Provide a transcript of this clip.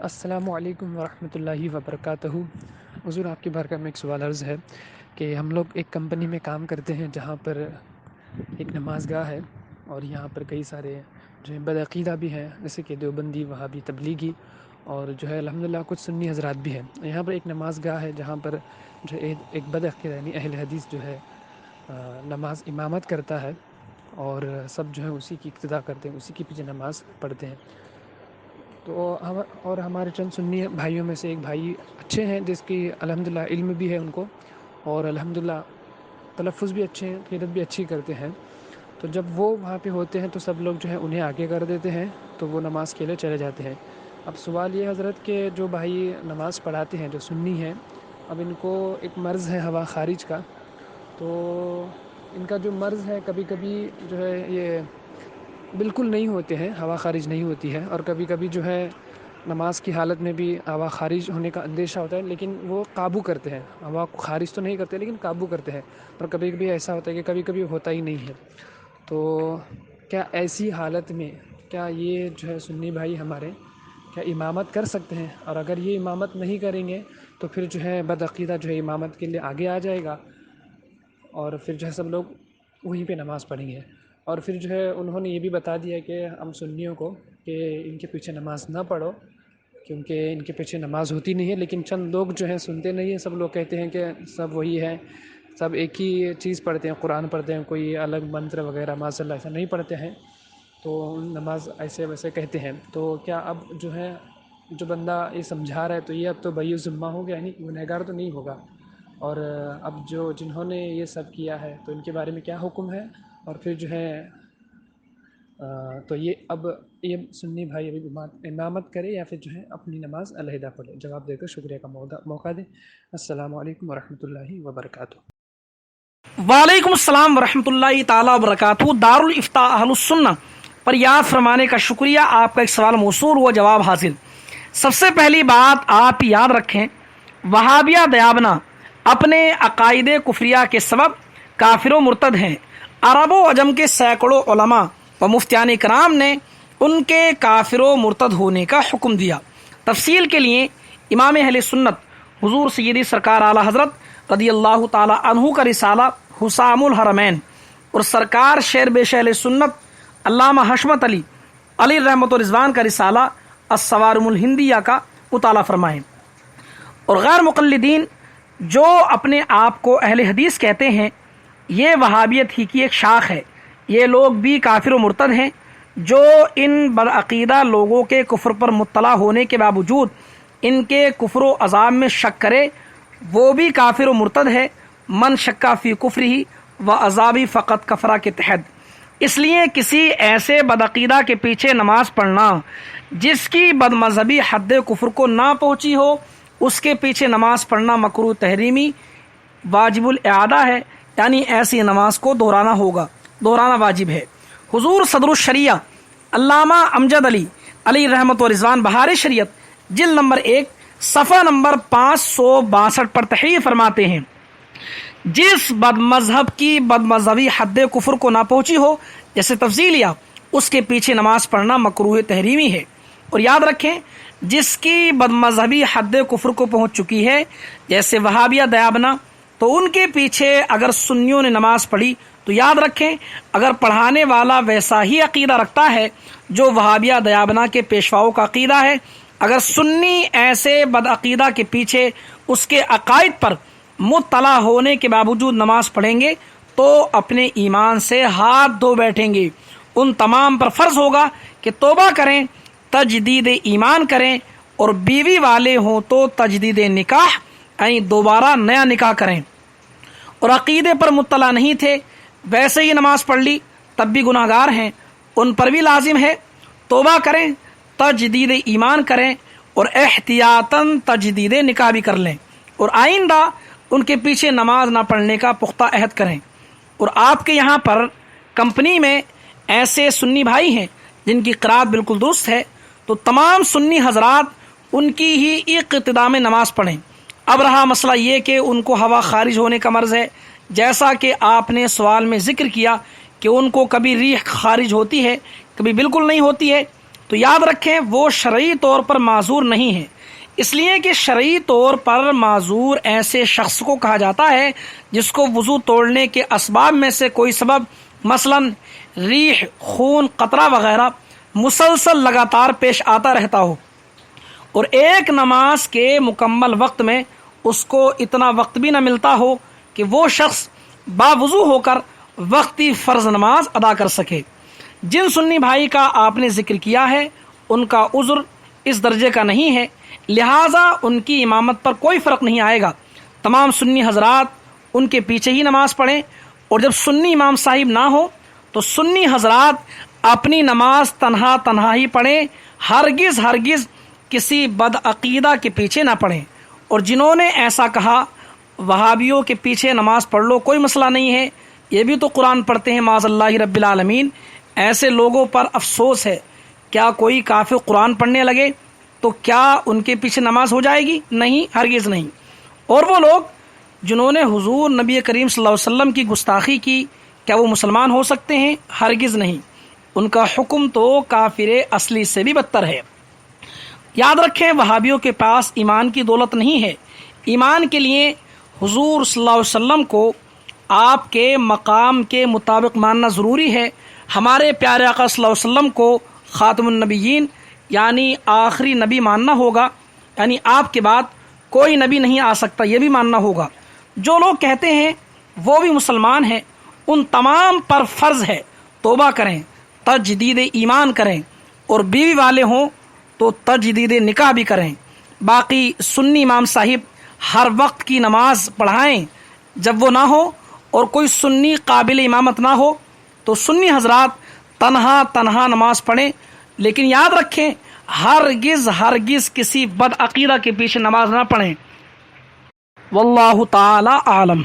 السلام علیکم ورحمۃ اللہ وبرکاتہ۔ حضور آپ کی بارگاہ میں ایک سوال عرض ہے کہ ہم لوگ ایک کمپنی میں کام کرتے ہیں جہاں پر ایک نماز گاہ ہے، اور یہاں پر کئی سارے جو ہے بدعقیدہ بھی ہیں، جیسے کہ دیوبندی، وہابی، تبلیغی، اور جو ہے الحمدللہ کچھ سنی حضرات بھی ہیں۔ یہاں پر ایک نماز گاہ ہے جہاں پر جو ایک بدعقیدہ یعنی اہل حدیث جو ہے نماز امامت کرتا ہے، اور سب جو ہے اسی کی اقتداء کرتے ہیں، اسی کے پیچھے نماز پڑھتے ہیں۔ تو اور ہمارے چند سنی بھائیوں میں سے ایک بھائی اچھے ہیں، جس کی الحمدللہ علم بھی ہے ان کو، اور الحمدللہ تلفظ بھی اچھے ہیں، قرأت بھی اچھی کرتے ہیں۔ تو جب وہ وہاں پہ ہوتے ہیں تو سب لوگ جو ہے انہیں آگے کر دیتے ہیں، تو وہ نماز کے لیے چلے جاتے ہیں۔ اب سوال یہ حضرت کہ جو بھائی نماز پڑھاتے ہیں، جو سنی ہیں، اب ان کو ایک مرض ہے ہوا خارج کا، تو ان کا جو مرض ہے کبھی کبھی جو ہے یہ بالکل نہیں ہوتے ہیں، ہوا خارج نہیں ہوتی ہے، اور کبھی کبھی جو ہے نماز کی حالت میں بھی ہوا خارج ہونے کا اندیشہ ہوتا ہے، لیکن وہ قابو کرتے ہیں، ہوا خارج تو نہیں کرتے لیکن قابو کرتے ہیں۔ اور کبھی کبھی ایسا ہوتا ہے کہ کبھی کبھی ہوتا ہی نہیں ہے۔ تو کیا ایسی حالت میں کیا یہ جو ہے سنی بھائی ہمارے کیا امامت کر سکتے ہیں؟ اور اگر یہ امامت نہیں کریں گے تو پھر جو ہے بدعقیدہ جو ہے امامت کے لیے آگے آ جائے گا، اور پھر جو ہے سب لوگ وہیں پہ نماز پڑھیں گے۔ اور پھر جو ہے انہوں نے یہ بھی بتا دیا کہ ہم سنیوں کو کہ ان کے پیچھے نماز نہ پڑھو، کیونکہ ان کے پیچھے نماز ہوتی نہیں ہے۔ لیکن چند لوگ جو ہیں سنتے نہیں ہیں، سب لوگ کہتے ہیں کہ سب وہی ہے، سب ایک ہی چیز پڑھتے ہیں، قرآن پڑھتے ہیں، کوئی الگ منتر وغیرہ معاذ اللہ ایسا نہیں پڑھتے ہیں، تو نماز ایسے ویسے کہتے ہیں۔ تو کیا اب جو ہے جو بندہ یہ سمجھا رہا ہے تو یہ اب تو بری ذمہ ہو گیا، یعنی گنہگار تو نہیں ہوگا؟ اور اب جنہوں نے یہ سب کیا ہے تو ان کے بارے میں کیا حکم ہے؟ اور پھر جو ہے تو یہ سنی بھائی ابھی امامت کرے یا پھر جو ہے اپنی نماز علیحدہ پڑھے؟ جواب دے کر شکریہ کا موقع دیں۔ السلام علیکم ورحمۃ اللہ وبرکاتہ۔ وعلیکم السلام ورحمۃ اللہ تعالی وبرکاتہ۔ دارالافتاء اہل السنہ پر یاد فرمانے کا شکریہ۔ آپ کا ایک سوال موصول ہوا، جواب حاصل۔ سب سے پہلی بات آپ یاد رکھیں، وہابیہ دیابنا اپنے عقائد کفریہ کے سبب کافر و مرتد ہیں۔ عرب و عجم کے سینکڑوں علماء و مفتیان کرام نے ان کے کافر و مرتد ہونے کا حکم دیا۔ تفصیل کے لیے امام اہل سنت حضور سیدی سرکار اعلیٰ حضرت رضی اللہ تعالی عنہ کا رسالہ حسام الحرمین اور سرکار شیر بیش اہل سنت علامہ حشمت علی رحمت و رضوان کا رسالہ الصوارم الہندیہ کا مطالعہ فرمائیں۔ اور غیر مقلدین جو اپنے آپ کو اہل حدیث کہتے ہیں، یہ وہابیت ہی کی ایک شاخ ہے۔ یہ لوگ بھی کافر و مرتد ہیں۔ جو ان بدعقیدہ لوگوں کے کفر پر مطلع ہونے کے باوجود ان کے کفر و عذاب میں شک کرے، وہ بھی کافر و مرتد ہے۔ من شکا فی کفرہ و عذابی فقط کفرہ کے تحت۔ اس لیے کسی ایسے بدعقیدہ کے پیچھے نماز پڑھنا جس کی بد مذہبی حد کفر کو نہ پہنچی ہو، اس کے پیچھے نماز پڑھنا مکروہ تحریمی واجب الاعادہ ہے، یعنی ایسی نماز کو دہرانا واجب ہے۔ حضور صدر الشریعہ علامہ امجد علی رحمت و رضوان بہار شریعت جلد نمبر 1 صفحہ نمبر 562 پر تحریر فرماتے ہیں، جس بد مذہب کی بد مذہبی حد کفر کو نہ پہنچی ہو، جیسے تفضیلیہ، اس کے پیچھے نماز پڑھنا مکروہ تحریمی ہے۔ اور یاد رکھیں، جس کی بد مذہبی حد کفر کو پہنچ چکی ہے، جیسے وہابیہ دیابنا، تو ان کے پیچھے اگر سنیوں نے نماز پڑھی تو یاد رکھیں، اگر پڑھانے والا ویسا ہی عقیدہ رکھتا ہے جو وہابیہ دیابنا کے پیشواؤں کا عقیدہ ہے، اگر سنی ایسے بدعقیدہ کے پیچھے اس کے عقائد پر مطلع ہونے کے باوجود نماز پڑھیں گے تو اپنے ایمان سے ہاتھ دھو بیٹھیں گے۔ ان تمام پر فرض ہوگا کہ توبہ کریں، تجدید ایمان کریں، اور بیوی والے ہوں تو تجدید نکاح یعنی دوبارہ نیا نکاح کریں۔ اور عقیدے پر مطلع نہیں تھے، ویسے ہی نماز پڑھ لی، تب بھی گناہ گار ہیں۔ ان پر بھی لازم ہے توبہ کریں، تجدید ایمان کریں، اور احتیاطاً تجدید نکاح بھی کر لیں، اور آئندہ ان کے پیچھے نماز نہ پڑھنے کا پختہ عہد کریں۔ اور آپ کے یہاں پر کمپنی میں ایسے سنی بھائی ہیں جن کی قرات بالکل درست ہے، تو تمام سنی حضرات ان کی ہی اقتداء میں نماز پڑھیں۔ اب رہا مسئلہ یہ کہ ان کو ہوا خارج ہونے کا مرض ہے، جیسا کہ آپ نے سوال میں ذکر کیا کہ ان کو کبھی ریح خارج ہوتی ہے، کبھی بالکل نہیں ہوتی ہے۔ تو یاد رکھیں وہ شرعی طور پر معذور نہیں ہے، اس لیے کہ شرعی طور پر معذور ایسے شخص کو کہا جاتا ہے جس کو وضو توڑنے کے اسباب میں سے کوئی سبب مثلا ریح، خون، قطرہ وغیرہ مسلسل لگاتار پیش آتا رہتا ہو، اور ایک نماز کے مکمل وقت میں اس کو اتنا وقت بھی نہ ملتا ہو کہ وہ شخص باوضو ہو کر وقتی فرض نماز ادا کر سکے۔ جن سنی بھائی کا آپ نے ذکر کیا ہے ان کا عذر اس درجے کا نہیں ہے، لہٰذا ان کی امامت پر کوئی فرق نہیں آئے گا۔ تمام سنی حضرات ان کے پیچھے ہی نماز پڑھیں، اور جب سنی امام صاحب نہ ہو تو سنی حضرات اپنی نماز تنہا ہی پڑھیں، ہرگز کسی بدعقیدہ کے پیچھے نہ پڑھیں۔ اور جنہوں نے ایسا کہا وہابیوں کے پیچھے نماز پڑھ لو کوئی مسئلہ نہیں ہے، یہ بھی تو قرآن پڑھتے ہیں معاذ اللہ رب العالمین، ایسے لوگوں پر افسوس ہے۔ کیا کوئی کافر قرآن پڑھنے لگے تو کیا ان کے پیچھے نماز ہو جائے گی؟ نہیں، ہرگز نہیں۔ اور وہ لوگ جنہوں نے حضور نبی کریم صلی اللہ علیہ وسلم کی گستاخی کی، کیا وہ مسلمان ہو سکتے ہیں؟ ہرگز نہیں، ان کا حکم تو کافر اصلی سے بھی بدتر ہے۔ یاد رکھیں وہابیوں کے پاس ایمان کی دولت نہیں ہے، ایمان کے لیے حضور صلی اللہ علیہ وسلم کو آپ کے مقام کے مطابق ماننا ضروری ہے۔ ہمارے پیارے آقا صلی اللہ علیہ وسلم کو خاتم النبیین یعنی آخری نبی ماننا ہوگا، یعنی آپ کے بعد کوئی نبی نہیں آ سکتا، یہ بھی ماننا ہوگا۔ جو لوگ کہتے ہیں وہ بھی مسلمان ہیں، ان تمام پر فرض ہے توبہ کریں، تجدید ایمان کریں، اور بیوی والے ہوں تو تجدید نکاح بھی کریں۔ باقی سنی امام صاحب ہر وقت کی نماز پڑھائیں، جب وہ نہ ہو اور کوئی سنی قابل امامت نہ ہو تو سنی حضرات تنہا نماز پڑھیں، لیکن یاد رکھیں ہرگز کسی بدعقیدہ کے پیچھے نماز نہ پڑھیں۔ واللہ تعالی عالم۔